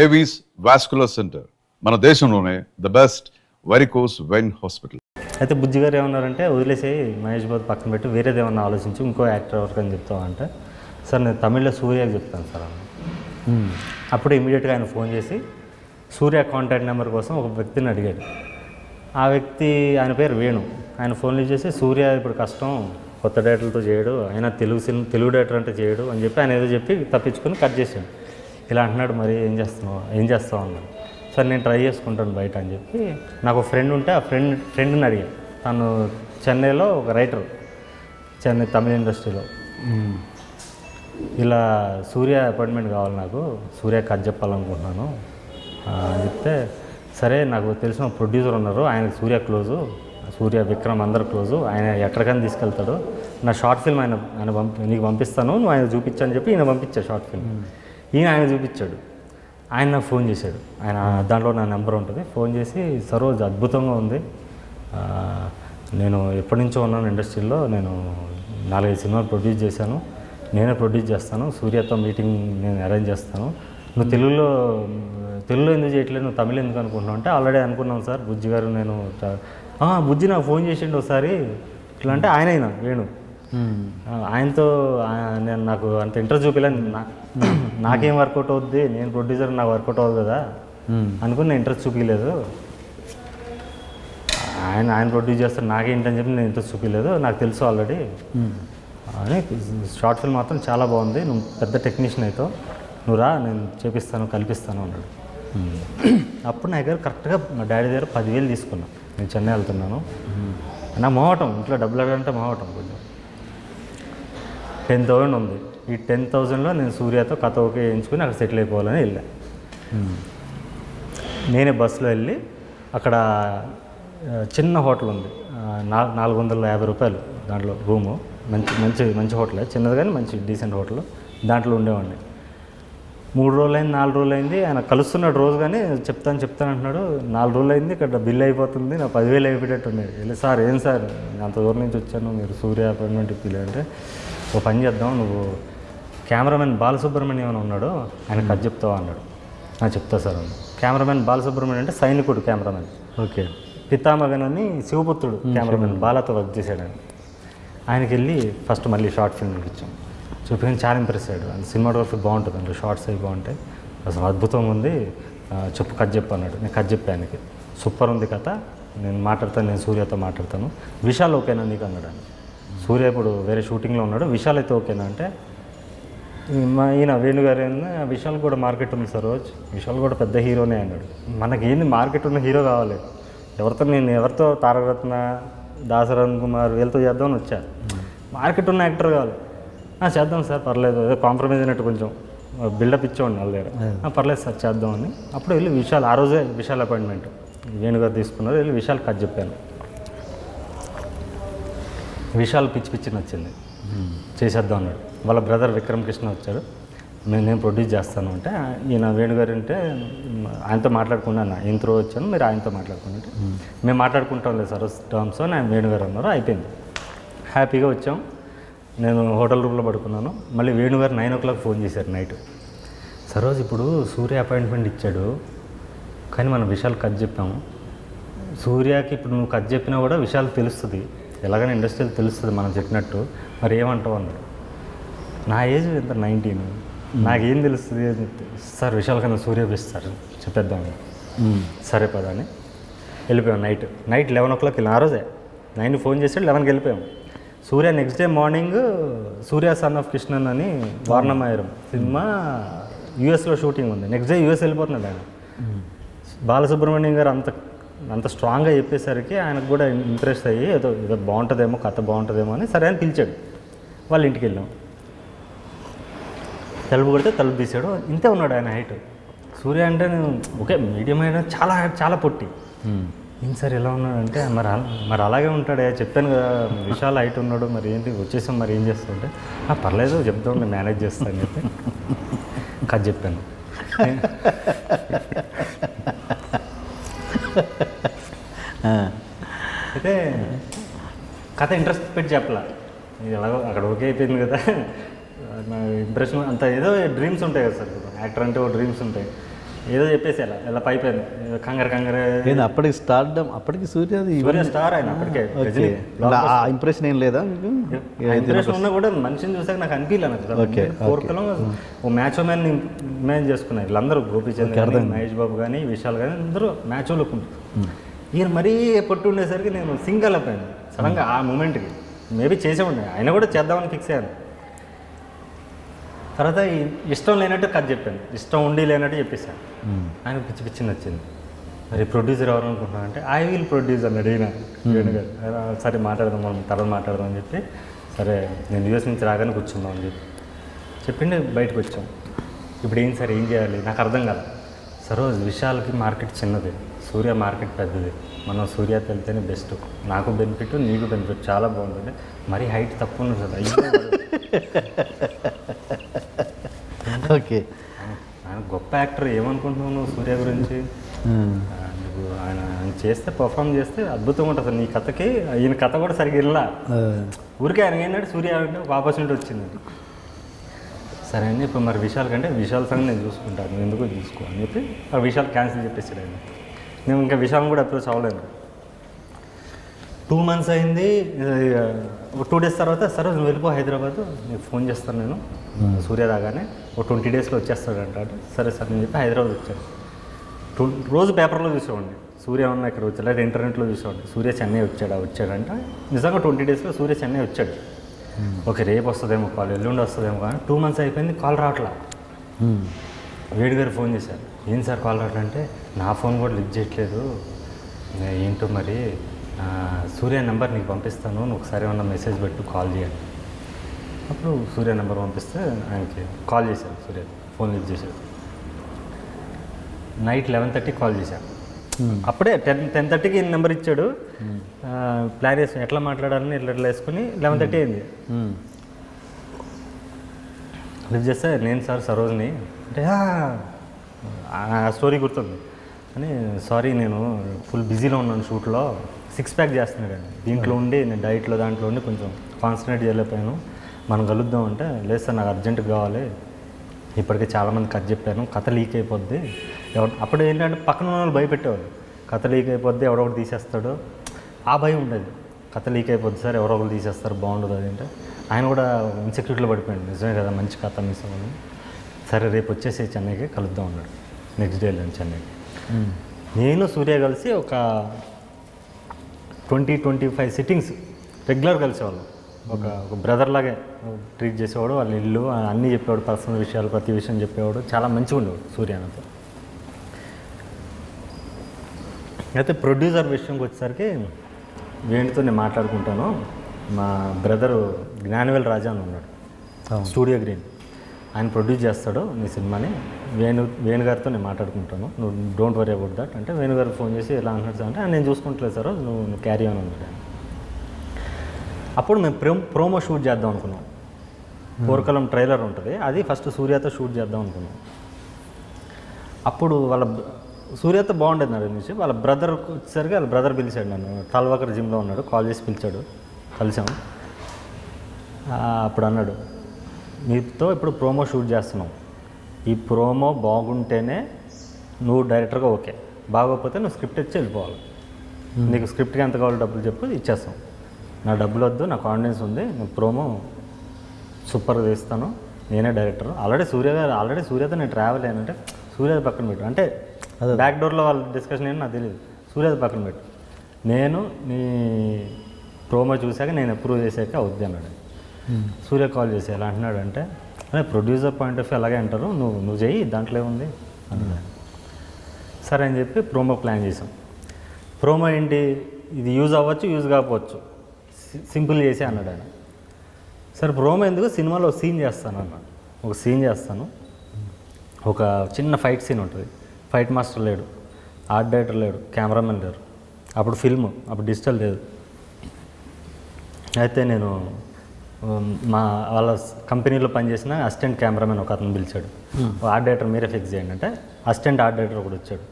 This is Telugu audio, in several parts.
ఏవీస్ వాస్కులర్ సెంటర్ మన దేశంలోనే the best varicose vein hospital. అయితే బుజ్జి గారు ఏమన్నారంటే వదిలేసి మహేష్ బాబు పక్కన పెట్టి వేరేది ఏమన్నా ఆలోచించి ఇంకో యాక్టర్ ఎవరికి అని చెప్తామంటే సార్ నేను తమిళ్లో సూర్యకి చెప్తాను సార్ అన్న. అప్పుడు ఇమీడియట్గా ఆయన ఫోన్ చేసి సూర్య కాంటాక్ట్ నెంబర్ కోసం ఒక వ్యక్తిని అడిగాడు. ఆ వ్యక్తి ఆయన పేరు వేణు. ఆయన ఫోన్లు చేసి సూర్య ఇప్పుడు కష్టం, కొత్త డేటర్లతో చేయడు, ఆయన తెలుగు డేటర్ అంటే చేయడు అని చెప్పి ఆయన ఏదో చెప్పి తప్పించుకొని కట్ చేశాడు. ఇలా అంటున్నాడు, మరి ఏం చేస్తావు అన్నాడు. సార్ నేను ట్రై చేసుకుంటాను బయట అని చెప్పి నాకు ఒక ఫ్రెండ్ ఉంటే ఆ ఫ్రెండ్ని అడిగాను. తను చెన్నైలో ఒక రైటర్, చెన్నై తమిళ ఇండస్ట్రీలో. ఇలా సూర్య అపాయింట్మెంట్ కావాలి, నాకు సూర్య కథ చెప్పాలనుకుంటున్నాను అని చెప్తే, సరే నాకు తెలిసిన ప్రొడ్యూసర్ ఉన్నారు, ఆయనకు సూర్య క్లోజు, సూర్య విక్రమ్ అందరు క్లోజు, ఆయన ఎక్కడికైనా తీసుకెళ్తాడు, నా షార్ట్ ఫిల్మ్ ఆయన నీకు పంపిస్తాను, నువ్వు ఆయన చూపించని చెప్పి ఈయన పంపించాడు షార్ట్ ఫిల్మ్. ఈయన ఆయన చూపించాడు. ఆయన నాకు ఫోన్ చేశాడు. ఆయన దాంట్లో నా నెంబర్ ఉంటుంది. ఫోన్ చేసి సరోజ్ అద్భుతంగా ఉంది, నేను ఎప్పటి నుంచో ఉన్నాను ఇండస్ట్రీలో, నేను 4-5 సినిమాలు ప్రొడ్యూస్ చేశాను, నేనే ప్రొడ్యూస్ చేస్తాను, సూర్యతో మీటింగ్ నేను అరేంజ్ చేస్తాను, నువ్వు తెలుగులో ఎందుకు చేయట్లేదు, నువ్వు తమిళ ఎందుకు అనుకుంటున్నావు అంటే ఆల్రెడీ అనుకున్నాను సార్, బుజ్జి గారు నేను బుజ్జి నాకు ఫోన్ చేసిండు ఒకసారి ఇట్లా అంటే ఆయనైనా వేణు, ఆయనతో నేను నాకు అంత ఇంట్రెస్ట్ చూపించలేదు, నాకేం వర్కౌట్ అవుద్ది, నేను ప్రొడ్యూసర్ నాకు వర్కౌట్ అవ్వదు కదా అనుకుని నేను ఇంట్రెస్ట్ చూపించలేదు, ఆయన ప్రొడ్యూస్ చేస్తాడు నాకేంటని చెప్పి నేను ఇంట్రెస్ట్ చూపించలేదు, నాకు తెలుసు ఆల్రెడీ అని. షార్ట్ ఫిల్మ్ మాత్రం చాలా బాగుంది, నువ్వు పెద్ద టెక్నీషియన్ అవుతావు, నువ్వు రా నేను చేపిస్తాను కల్పిస్తాను అన్నాడు. అప్పుడు నా దగ్గర కరెక్ట్గా మా డాడీ దగ్గర 10,000 తీసుకున్నాను. నేను చెన్నై వెళ్తున్నాను, నా మొహటం ఇంట్లో డబ్బులు అడగంటే మొహటం కొంచెం. 10,000 ఉంది. ఈ 10,000లో నేను సూర్యతో కథ ఓకే వేయించుకుని అక్కడ సెటిల్ అయిపోవాలని వెళ్ళా. నేనే బస్సులో వెళ్ళి అక్కడ చిన్న హోటల్ ఉంది, 450 రూపాయలు దాంట్లో రూము, మంచి హోటలే, చిన్నది కానీ మంచి డీసెంట్ హోటల్, దాంట్లో ఉండేవాడిని. 3 రోజులైంది 4 రోజులైంది, ఆయన కలుస్తున్నాడు రోజు, కానీ చెప్తాను అంటున్నాడు. 4 రోజులైంది, ఇక్కడ బిల్ అయిపోతుంది, నా 10,000 అయిపోయేటట్టు ఉన్నాయి. వెళ్ళి సార్ ఏం సార్ అంత దూరం నుంచి వచ్చాను, మీరు సూర్య అపాయింట్మెంట్ ఇప్పిలే అంటే, ఓ పని చేద్దాం, నువ్వు కెమెరామెన్ బాలసుబ్రహ్మణ్యం అని ఉన్నాడు, ఆయన కథ చెప్తావా అన్నాడు. చెప్తా సార్ అన్న. కెమెరామెన్ బాలసుబ్రహ్మణ్యం అంటే సైనికుడు కెమెరామెన్, ఓకే, పితామగన్ అని శివపుత్రుడు కెమెరామెన్ బాలతో వర్క్ చేశాడు ఆయన. ఆయనకి వెళ్ళి ఫస్ట్ మళ్ళీ షార్ట్ ఫిల్మ్ చూపించాం, చూపించి చాలా ఇంప్రెస్ అయ్యాడు. అది సినిమాటోగ్రఫీ బాగుంటుంది, అందులో షార్ట్స్ అవి బాగుంటాయి, అసలు అద్భుతంగా ఉంది, చెప్పు కథ చెప్పు అన్నాడు. నేను కథ చెప్పాను ఆయనకి, సూపర్ ఉంది కథ, నేను మాట్లాడతాను, నేను సూర్యతో మాట్లాడతాను, విశాల్ ఓకేనా నీకు అన్నాడు ఆయన. సూర్య ఇప్పుడు వేరే షూటింగ్లో ఉన్నాడు, విశాల్ అయితే ఓకేనా అంటే, ఈయన వేణుగారు ఏంది, విశాల్ కూడా మార్కెట్ ఉంది సార్, రోజు విశాల్ కూడా పెద్ద హీరోనే అన్నాడు. మనకేంది మార్కెట్ ఉన్న హీరో కావాలి, ఎవరితో తారకరత్న, దాసరథ్ కుమార్ వీళ్ళతో చేద్దామని వచ్చా, మార్కెట్ ఉన్న యాక్టర్ కావాలి. చేద్దాం సార్ పర్లేదు, ఏదో కాంప్రమైజ్ అయినట్టు కొంచెం బిల్డప్ ఇచ్చేవాడిని వాళ్ళ దగ్గర, పర్లేదు సార్ చేద్దామని. అప్పుడు వెళ్ళి విశాల్, ఆ రోజే విశాల్ అపాయింట్మెంట్ వేణుగారు తీసుకున్నారు, వెళ్ళి విశాల్ కథ చెప్పాను. విశాల్ పిచ్చి నచ్చింది, చేసేద్దాం అన్నాడు. వాళ్ళ బ్రదర్ విక్రమ్ కృష్ణ వచ్చాడు, నేను ప్రొడ్యూస్ చేస్తాను అంటే, ఈయన వేణుగారు అంటే ఆయనతో మాట్లాడుకున్నాను, ఈయన త్రూ వచ్చాను, మీరు ఆయనతో మాట్లాడుకుంటే మేము మాట్లాడుకుంటాం లేదు సార్ టర్మ్స్ అని ఆయన వేణుగారు అన్నారు. అయిపోయింది, హ్యాపీగా వచ్చాం. నేను హోటల్ రూమ్లో పడుకున్నాను. మళ్ళీ వేణుగారు 9 o'clock ఫోన్ చేశారు నైట్. సరోజ్ ఇప్పుడు సూర్య అపాయింట్మెంట్ ఇచ్చాడు, కానీ మనం విశాల్ కథ చెప్పాము, సూర్యకి ఇప్పుడు నువ్వు కథ చెప్పినా కూడా విశాల్ తెలుస్తుంది, ఎలాగైనా ఇండస్ట్రీలో తెలుస్తుంది మనం చెప్పినట్టు, మరి ఏమంటావు అన్నాడు. నా ఏజ్ ఎంత 19, నాకేం తెలుస్తుంది అని చెప్తే, సార్ విశాల్ కన్నా సూర్య బెస్ట్ సార్ చెప్పేద్దామని. సరే పదా అని వెళ్ళిపోయాం. నైట్ 11 o'clock వెళ్ళి, ఆ రోజే 9 ఫోన్ చేసాడు, 11కి వెళ్ళిపోయాం. Surya next day morning Surya son of Krishnan అని వారణమాయరం సినిమా యూఎస్లో షూటింగ్ ఉంది, నెక్స్ట్ డే యూఎస్ వెళ్ళిపోతున్నాడు ఆయన. బాలసుబ్రహ్మణ్యం గారు అంత స్ట్రాంగ్గా చెప్పేసరికి ఆయనకు కూడా ఇంట్రెస్ట్ అయ్యి ఏదో బాగుంటుందేమో, కథ బాగుంటుందేమో అని సరే అని పిలిచాడు. వాళ్ళ ఇంటికి వెళ్ళాం. తలుపు కొడితే తలుపు తీసాడు, ఇంతే ఉన్నాడు ఆయన హైట్. సూర్య అంటే నేను ఓకే మీడియం అయినా చాలా చాలా పొట్టి. ఏం సార్ ఎలా ఉన్నాడంటే, మరి అలాగే ఉంటాడే, చెప్పాను కదా విశాల్ హైట్ ఉన్నాడు, మరి ఏంటి వచ్చేసాం, మరి ఏం చేస్తుంటే పర్లేదు చెప్తాం మేనేజ్ చేస్తాను అని చెప్పి కథ చెప్పాను. అయితే కథ ఇంట్రెస్ట్ పెట్టి చెప్పలా, ఇది ఎలాగో అక్కడ ఓకే అయిపోయింది కదా, నా ఇంప్రెషన్ అంత ఏదో డ్రీమ్స్ ఉంటాయి కదా సార్, యాక్టర్ అంటే ఓ డ్రీమ్స్ ఉంటాయి. ఏదో చెప్పేసి ఎలా పైపోయింది ఏదో కంగారు నేను అప్పటికి స్టార్డమ్ అప్పటికి సూర్యది సూర్య స్టార్ ఆయన అప్పటికే రజనీ. ఆ ఇంప్రెషన్ ఏం లేదా మీకు? ఇంప్రెషన్ ఉన్నా కూడా మనిషిని చూసాక నాకు అనిపించలేదు. కోరికలో ఓ మ్యాచ్ మ్యాన్ ఇమాజిన్ చేసుకున్నారు వీళ్ళందరూ, గోపీచంద్, మహేష్ బాబు కానీ, విశాల్ కానీ అందరూ మ్యాచ్ లుక్కుంటారు. ఈయన మరీ పొట్టు ఉండేసరికి నేను సింగల్ అయిపోయాను సడన్గా ఆ మూమెంట్కి. మేబీ చేసే ఉండే, ఆయన కూడా చేద్దామని ఫిక్స్ అయ్యాను. తర్వాత ఇష్టం లేనట్టు కథ చెప్పాను, ఇష్టం ఉండి లేనట్టు చెప్పేశాను. ఆయన పిచ్చి పిచ్చి నచ్చింది. మరి ప్రొడ్యూసర్ ఎవరు అనుకుంటున్నాను అంటే ఐ విల్ ప్రొడ్యూస్ అన్నాడు ఈయన వేణుగారు. సరే మాట్లాడదాం, మనం తర్వాత మాట్లాడదాం అని చెప్పి, సరే నేను యూఎస్ నుంచి రాగానే కూర్చుందాం అని చెప్పిండి బయటకు వచ్చాం. ఇప్పుడు ఏం సార్ ఏం చేయాలి నాకు అర్థం కాదు. సరోజ్ విశాల్కి మార్కెట్ చిన్నది, సూర్య మార్కెట్ పెద్దది, మనం సూర్యకి వెళ్తేనే బెస్ట్, నాకు బెనిఫిట్ నీకు బెనిఫిట్ చాలా బాగుంటుంది. మరీ హైట్ తక్కువ ఉన్నది కదా. ఓకే, ఆయన గొప్ప యాక్టర్, ఏమనుకుంటున్నావు నువ్వు సూర్య గురించి? ఆయన చేస్తే పర్ఫామ్ చేస్తే అద్భుతంగా ఉంటుంది. నీ కథకి ఈయన కథ కూడా సరిగ్గా వెళ్ళా, ఊరికే ఆయన ఏంటంటే సూర్య అంటే ఒక ఆపర్చునిటీ వచ్చింది. సరే అని ఇప్పుడు మరి విశాల్ కంటే విశాల్ సంగతి నేను చూసుకుంటాను, నువ్వు ఎందుకు చూసుకో అని చెప్పి ఆ విశాల్ క్యాన్సిల్ చెప్పేసాడు ఆయన. నేను ఇంకా విశాల్ కూడా అప్రోచ్ అవ్వలేను. 2 months అయింది. 2 days తర్వాత సరే నువ్వు వెళ్ళిపో హైదరాబాద్, నీకు ఫోన్ చేస్తాను నేను సూర్య రాగానే, ఒక 20 daysలో వచ్చేస్తాడంట. సరే సార్ అని చెప్పి హైదరాబాద్ వచ్చాడు. రోజు పేపర్లో చూసేవాడిని సూర్య ఉన్న ఇక్కడ వచ్చాడు, లేదా ఇంటర్నెట్లో చూసేవాడిని సూర్య చెన్నై వచ్చాడంట. నిజంగా 20 daysలో సూర్య చెన్నై వచ్చాడు. ఓకే రేపు వస్తుందేమో కాల్, ఎల్లుండి వస్తుందేమో, కానీ 2 months అయిపోయింది, కాల్ రావట్లా. వేడి గారు ఫోన్ చేశారు, ఏం సార్ కాల్ రావట్లంటే నా ఫోన్ కూడా లిఫ్ట్ చేయట్లేదు, ఏంటో మరి సూర్య నెంబర్ నీకు పంపిస్తాను, నువ్వు ఒకసారి ఏమన్నా మెసేజ్ పెట్టు కాల్ చేయండి. అప్పుడు సూర్య నెంబర్ పంపిస్తే ఆయనకి కాల్ చేశాను. సూర్య ఫోన్ లిఫ్ట్ చేశాడు. నైట్ 11:30 కాల్ చేశాను. అప్పుడే 10:30కి నెంబర్ ఇచ్చాడు. ప్లాన్ వేసుకుని ఎట్లా మాట్లాడాలని ఇట్లా వేసుకుని 11:30 అయింది. లిఫ్ట్ చేస్తే నేను సార్ సరోజ్ని అంటే ఆ స్టోరీ గుర్తుంది అని, సారీ నేను ఫుల్ బిజీలో ఉన్నాను షూట్లో, 6 pack చేస్తున్నాడండి, దీంట్లో ఉండి నేను డైట్లో దాంట్లో ఉండి కొంచెం కాన్సన్ట్రేట్ చేయలేకపోయాను, మనం కలుద్దాం అంటే లేదు సార్ నాకు అర్జెంటుగా కావాలి, ఇప్పటికే చాలామంది కథ చెప్పాను, కథ లీక్ అయిపోద్ది. అప్పుడు ఏంటంటే పక్కన ఉన్న వాళ్ళు భయపెట్టేవాళ్ళు, కథ లీక్ అయిపోద్ది ఎవరొకరు తీసేస్తాడు, ఆ భయం ఉండేది. కథ లీక్ అయిపోద్ది సార్ ఎవరొకరు తీసేస్తారు బాగుండదు అది అంటే. ఆయన కూడా ఇన్సెక్యూరిటీలో పడిపోయాడు, నిజమే కదా మంచి కథ మిస్ అవ్వను, సరే రేపు వచ్చేసి చెన్నైకి కలుద్దాం అన్నాడు. నెక్స్ట్ డే వెళ్ళాను చెన్నైకి. నేను సూర్య కలిసి ఒక 20-25 సిట్టింగ్స్ రెగ్యులర్ కలిసేవాళ్ళం. ఒక బ్రదర్ లాగే ట్రీట్ చేసేవాడు, వాళ్ళ ఇల్లు అన్నీ చెప్పేవాడు, పర్సనల్ విషయాలు ప్రతి విషయం చెప్పేవాడు, చాలా మంచిగా ఉండేవాడు సూర్య నాతో. అయితే ప్రొడ్యూసర్ విషయంకి వచ్చేసరికి వేణుతో నేను మాట్లాడుకుంటాను, మా బ్రదరు జ్ఞానవేల్ రాజా అని ఉన్నాడు, స్టూడియో గ్రీన్, ఆయన ప్రొడ్యూస్ చేస్తాడు నీ సినిమాని, వేణుగారితో నేను మాట్లాడుకుంటాను, నువ్వు డోంట్ వరీ అబౌట్ దట్ అంటే, వేణుగారు ఫోన్ చేసి ఎలా అంటున్నాడు అంటే నేను చూసుకుంటలేదు సార్, నువ్వు క్యారీ ఆన్ అన్నాడు. అప్పుడు మేము ప్రోమో షూట్ చేద్దాం అనుకున్నాం. పోర్కలం ట్రైలర్ ఉంటుంది, అది ఫస్ట్ సూర్యతో షూట్ చేద్దాం అనుకున్నాం. అప్పుడు సూర్యతో బాగుండేది నాకు నుంచి, వాళ్ళ బ్రదర్ వచ్చేసరికి వాళ్ళ బ్రదర్ పిలిచాడు నన్ను, తాల్వాకర్ జిమ్లో ఉన్నాడు, కాల్ చేసి పిలిచాడు, కలిసాం. అప్పుడు అన్నాడు, మీతో ఇప్పుడు ప్రోమో షూట్ చేస్తున్నాం, ఈ ప్రోమో బాగుంటేనే నువ్వు డైరెక్టర్గా ఓకే, బాగోకపోతే నువ్వు స్క్రిప్ట్ ఇచ్చి వెళ్ళిపోవాలి, నీకు స్క్రిప్ట్కి ఎంత కావాలో డబ్బులు చెప్పు ఇచ్చేస్తాం, నా డబ్బులు వద్దు, నా కాన్ఫిడెన్స్ ఉంది, నువ్వు ప్రోమో సూపర్గా తీస్తాను, నేనే డైరెక్టర్. ఆల్రెడీ సూర్యతో నేను ట్రావెల్ అయ్యానంటే సూర్యది పక్కన పెట్టు అంటే, బ్యాక్ డోర్లో వాళ్ళ డిస్కషన్ ఏంటి నాకు తెలియదు, సూర్యది పక్కన పెట్టు, నేను నీ ప్రోమో చూశాక నేను అప్రూవ్ చేశాక అవుద్ది అన్నాడు. సూర్య కాల్ చేసి ఎలా అంటున్నాడు అంటే, అదే ప్రొడ్యూసర్ పాయింట్ ఆఫ్ వ్యూ అలాగే అంటారు, నువ్వు చెయ్యి దాంట్లో ఏముంది అన్నాడు. సరే అని చెప్పి ప్రోమో ప్లాన్ చేసాం. ప్రోమో ఏంటి, ఇది యూజ్ అవ్వచ్చు యూజ్ కాకపోవచ్చు, సింపుల్ చేసి అన్నాడు ఆయన. సరే ప్రోమో ఎందుకు, సినిమాలో సీన్ చేస్తాను అన్నాడు, ఒక సీన్ చేస్తాను, ఒక చిన్న ఫైట్ సీన్ ఉంటుంది, ఫైట్ మాస్టర్ లేడు, ఆర్ట్ డైరెక్టర్ లేడు, కెమెరామెన్ లేరు, అప్పుడు ఫిల్మ్, అప్పుడు డిజిటల్ లేదు. అయితే నేను మా వాళ్ళ కంపెనీలో పనిచేసిన అసిస్టెంట్ కెమెరామెన్ ఒక అతను పిలిచాడు, ఆర్ట్ డైరెక్టర్ మీరే ఫిక్స్ చేయండి అంటే, అసిస్టెంట్ ఆర్ట్ డైరెక్టర్ ఒకటి వచ్చాడు.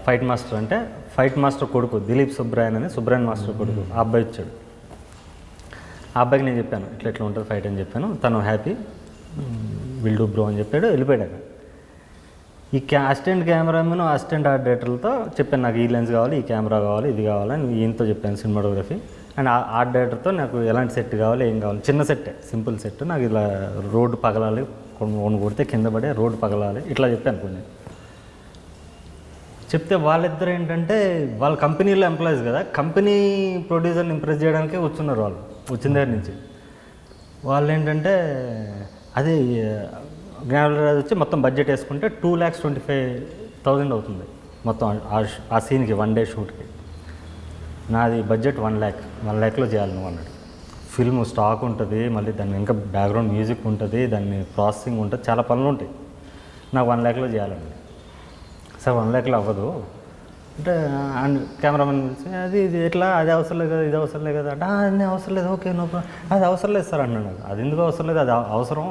ఫైట్ మాస్టర్ అంటే ఫైట్ మాస్టర్ కొడుకు దిలీప్ సుబ్రాయన్ అని, సుబ్రాయన్ మాస్టర్ కొడుకు, ఆ అబ్బాయి వచ్చాడు. ఆ అబ్బాయికి నేను చెప్పాను ఇట్లా ఉంటుంది ఫైట్ అని చెప్పాను, తను హ్యాపీ విల్ డూ బ్రో అని చెప్పాడు, వెళ్ళిపోయాడు. ఈ అసిస్టెంట్ కెమెరామెన్ అసిస్టెంట్ ఆర్ట్ డైరెక్టర్లతో చెప్పాను నాకు ఈ లెన్స్ కావాలి, ఈ కెమెరా కావాలి, ఇది కావాలని ఈయనతో చెప్పాను సినిమాటోగ్రఫీ. అండ్ ఆర్ట్ డైరెక్టర్తో నాకు ఎలాంటి సెట్ కావాలి, ఏం కావాలి, చిన్న సెట్టే, సింపుల్ సెట్, నాకు ఇలా రోడ్డు పగలాలి, కొన్ని కొడితే కింద పడే రోడ్డు పగలాలి, ఇట్లా చెప్పాను కొన్ని. చెప్తే వాళ్ళిద్దరు ఏంటంటే వాళ్ళ కంపెనీలో ఎంప్లాయీస్ కదా, కంపెనీ ప్రొడ్యూసర్ని ఇంప్రెస్ చేయడానికే వచ్చున్నారు వాళ్ళు వచ్చిన దగ్గర నుంచి. వాళ్ళు ఏంటంటే అదే జ్ఞానరాజు వచ్చి మొత్తం బడ్జెట్ వేసుకుంటే 2,25,000 అవుతుంది మొత్తం ఆ సీన్కి 1 డే షూట్కి. నాది బడ్జెట్ 1 lakh చేయాలి నువ్వు అన్నాడు. ఫిల్మ్ స్టాక్ ఉంటుంది, మళ్ళీ దాన్ని ఇంకా బ్యాక్గ్రౌండ్ మ్యూజిక్ ఉంటుంది, దాన్ని ప్రాసెసింగ్ ఉంటుంది, చాలా పనులు ఉంటాయి. నాకు 1 lakh చేయాలండి. సార్ 1 lakh అవ్వదు అంటే కెమెరామెన్ పిలిచి అది ఇది ఎట్లా, అది అవసరం లేదు కదా, ఇది అవసరం లేదు కదా అంటే అన్నీ అవసరం లేదు, ఓకే నో ప్రాబ్లం, అది అవసరం లేదు సార్ అన్నాడు. నాకు అది ఎందుకు అవసరం లేదు, అది అవసరం,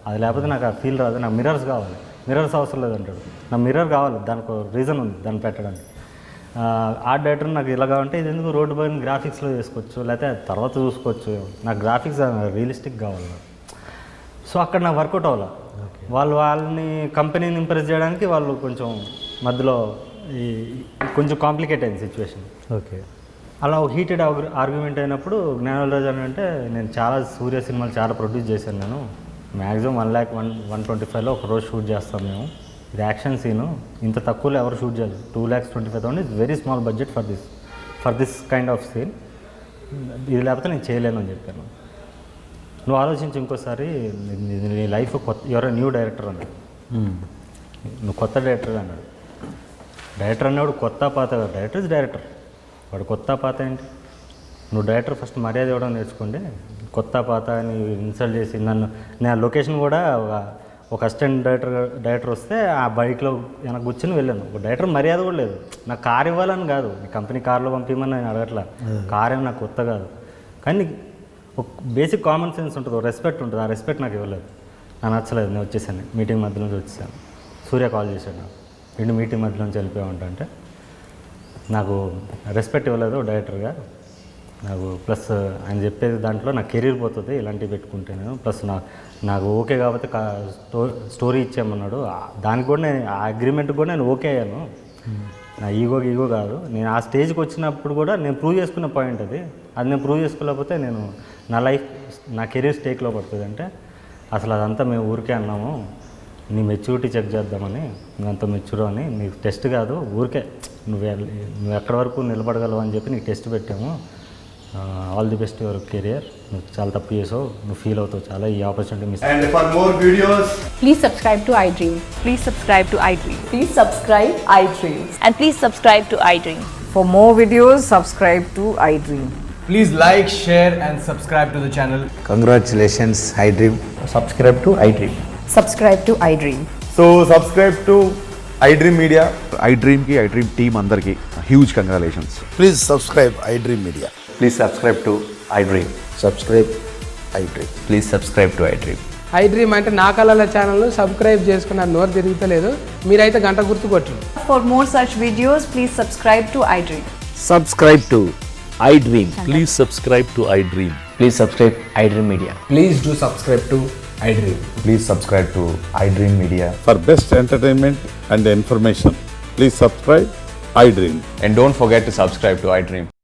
అది లేకపోతే నాకు ఆ ఫీల్ రాదు, నాకు మిర్రర్స్ కావాలి, మిర్రర్స్ అవసరం లేదు అంటాడు. నాకు మిర్రర్ కావాలి, దానికి రీజన్ ఉంది దాన్ని పెట్టడానికి. ఆర్ట్ డైరెక్టర్ నాకు ఇలా కావాలంటే ఇది ఎందుకు రోడ్డు పైన గ్రాఫిక్స్లో చేసుకోవచ్చు, లేకపోతే తర్వాత చూసుకోవచ్చు, నాకు గ్రాఫిక్స్ రియలిస్టిక్ కావాలి. సో అక్కడ నాకు వర్కౌట్ అవ్వాలి. వాళ్ళని కంపెనీని ఇంప్రెస్ చేయడానికి వాళ్ళు కొంచెం మధ్యలో ఈ కొంచెం కాంప్లికేట్ అయింది సిచ్యువేషన్. ఓకే. అలా ఒక హీటెడ్ ఆర్గ్యుమెంట్ అయినప్పుడు జ్ఞానరాజు అని అంటే నేను చాలా సూర్య సినిమాలు చాలా ప్రొడ్యూస్ చేశాను, నేను మ్యాక్సిమం 1,125,000 ఒక రోజు షూట్ చేస్తాం మేము, ఇది యాక్షన్ సీను, ఇంత తక్కువలో ఎవరు షూట్ చేయలేదు, 2,25,000 is very small budget for this kind of scene, ఇది లేకపోతే నేను చేయలేను అని చెప్పాను. నువ్వు ఆలోచించి ఇంకోసారి నీ లైఫ్ కొత్త, ఎవరో న్యూ డైరెక్టర్ అన్నాడు, నువ్వు కొత్త డైరెక్టర్ అన్నాడు. డైరెక్టర్ అన్నాడు కొత్త పాత, డైరెక్టర్ ఇస్ డైరెక్టర్, వాడు కొత్త పాత ఏంటి, నువ్వు డైరెక్టర్ ఫస్ట్ మర్యాద ఇవ్వడం నేర్చుకోండి. కొత్త పాత అని ఇన్సల్ట్ చేసి నేను లొకేషన్ కూడా ఒక అసిస్టెంట్ డైరెక్టర్ వస్తే ఆ బైక్లో వెనక కూర్చొని వెళ్ళాను. ఒక డైరెక్టర్ మర్యాద కూడా లేదు, నాకు కార్ ఇవ్వాలని కాదు, నీ కంపెనీ కార్లో పంపించమని నేను అడగట్లా, కార్ ఏమి నాకు కొత్త కాదు, కానీ ఒక బేసిక్ కామన్ సెన్స్ ఉంటుంది, ఒక రెస్పెక్ట్ ఉంటుంది, ఆ రెస్పెక్ట్ నాకు ఇవ్వలేదు, నాకు నచ్చలేదు. నేను వచ్చేసాను, మీటింగ్ మధ్య నుంచి వచ్చేసాను. సూర్య కాల్ చేశాడు నాకు, రెండు మీటింగ్ మధ్య నుంచి వెళ్ళిపోయామంటే నాకు రెస్పెక్ట్ ఇవ్వలేదు డైరెక్టర్గా నాకు. ప్లస్ ఆయన చెప్పేది దాంట్లో నా కెరీర్ పోతుంది ఇలాంటివి పెట్టుకుంటే నేను, ప్లస్ నాకు ఓకే కాబట్టి స్టోరీ ఇచ్చామన్నాడు, దానికి కూడా నేను ఆ అగ్రిమెంట్కి కూడా నేను ఓకే అయ్యాను. నా ఈగో కాదు, నేను ఆ స్టేజ్కి వచ్చినప్పుడు కూడా నేను ప్రూవ్ చేసుకున్న పాయింట్ అది నేను ప్రూవ్ చేసుకోలేకపోతే నేను నా కెరీర్ స్టేక్లో పడుతుంది అంటే అసలు అదంతా మేము ఊరికే అన్నాము, నీ మెచ్యూరిటీ చెక్ చేద్దామని, నువ్వు అంత మెచ్యూర్ అని, నీకు టెస్ట్ కాదు ఊరికే నువ్వు ఎక్కడి వరకు నిలబడగలవు అని చెప్పి నీకు టెస్ట్ పెట్టాము, all the best your career, నువ్వు చాలా తప్పు చేసావు, నువ్వు ఫీల్ అవుతావు చాలా, ఈ opportunity miss. And for more videos, please subscribe to iDream. Please subscribe to iDream. Please subscribe iDream. And please subscribe to iDream. For more videos, subscribe to iDream. please like, share and subscribe to the channel. Congratulations, iDream. Subscribe to iDream. Subscribe to iDream. So subscribe to iDream Media. iDream కి iDream టీమ్ అందరికీ huge congratulations. Please subscribe iDream Media. Please subscribe to iDream. Subscribe iDream. Please subscribe to iDream. iDream అంటే నా కళల ఛానల్ను సబ్స్క్రైబ్ చేసుకున్న నోరు తిరుగుతలేదు, మీరైతే గంట గుర్తు కొట్టండి. For more such videos, please subscribe to iDream. Subscribe to iDream. Please subscribe to iDream. Please subscribe iDream Media. Please do subscribe to iDream. Please subscribe to iDream Media. For best entertainment and information, please subscribe iDream. And don't forget to subscribe to iDream.